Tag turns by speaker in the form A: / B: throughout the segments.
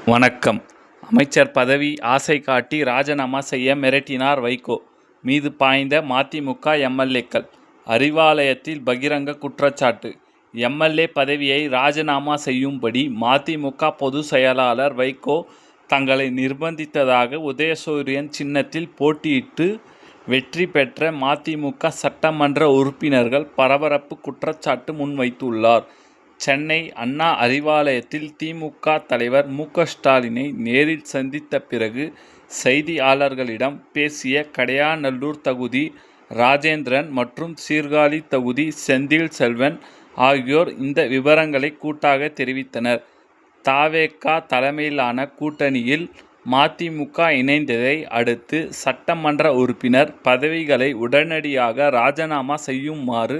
A: வணக்கம். அமைச்சர் பதவி ஆசை காட்டி ராஜினாமா செய்ய மிரட்டினார் வைகோ மீது பாய்ந்த மதிமுக எம்.எல்.ஏக்கள். அறிவாலயத்தில் பகிரங்க குற்றச்சாட்டு. எம்.எல்.ஏ. பதவியை ராஜினாமா செய்யும்படி மதிமுக பொதுச் செயலாளர் வைகோ தங்களை நிர்பந்தித்ததாக உதயசூரியன் சின்னத்தில் போட்டியிட்டு வெற்றி பெற்ற மதிமுக சட்டமன்ற உறுப்பினர்கள் பரபரப்பு குற்றச்சாட்டு முன்வைத்துள்ளார். சென்னை அண்ணா அறிவாலயத்தில் திமுக தலைவர் மு. க. ஸ்டாலினை நேரில் சந்தித்த பிறகு செய்தியாளர்களிடம் பேசிய கடையாநல்லூர் தொகுதி ராஜேந்திரன் மற்றும் சீர்காழி தொகுதி செந்தில் செல்வன் ஆகியோர் இந்த விவரங்களை கூட்டாக தெரிவித்தனர். த.வெ.க. தலைமையிலான கூட்டணியில் மதிமுக இணைந்ததை அடுத்து சட்டமன்ற உறுப்பினர் பதவிகளை உடனடியாக ராஜினாமா செய்யுமாறு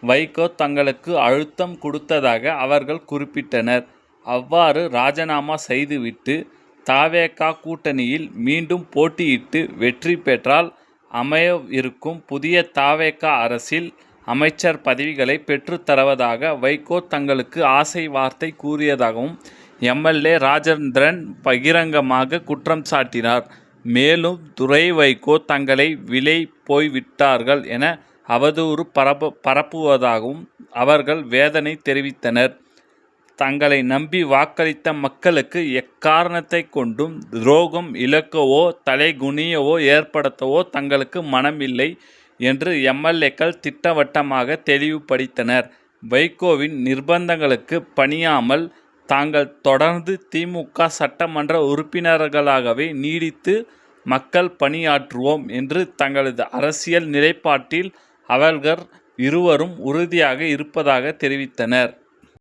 A: வைகோ தங்களுக்கு அழுத்தம் கொடுத்ததாக அவர்கள் குறிப்பிட்டனர். அவ்வாறு ராஜினாமா செய்துவிட்டு த.வெ.க. கூட்டணியில் மீண்டும் போட்டியிட்டு வெற்றி பெற்றால் அமையவிருக்கும் புதிய த.வெ.க. அரசில் அமைச்சர் பதவிகளை பெற்றுத்தருவதாக வைகோ தங்களுக்கு ஆசை வார்த்தை கூறியதாகவும் எம்.எல்.ஏ. ராஜேந்திரன் பகிரங்கமாக குற்றம் சாட்டினார். மேலும் துரை வைகோ தங்களை விலை போய்விட்டார்கள் என அவதூறு பரப்புவதாகவும் அவர்கள் வேதனை தெரிவித்தனர். தங்களை நம்பி வாக்களித்த மக்களுக்கு எக்காரணத்தை கொண்டும் துரோகம் இழைக்கவோ தலைகுனியவோ ஏற்படுத்தவோ தங்களுக்கு மனமில்லை என்று எம்.எல்.ஏக்கள் திட்டவட்டமாக தெளிவுபடுத்தினர். வைகோவின் நிர்பந்தங்களுக்கு பணியாமல் தாங்கள் தொடர்ந்து திமுக சட்டமன்ற உறுப்பினர்களாகவே நீடித்து மக்கள் பணியாற்றுவோம் என்று தங்களது அரசியல் நிலைப்பாட்டில் அவர்கள் இருவரும் உறுதியாக இருப்பதாக தெரிவித்தனர்.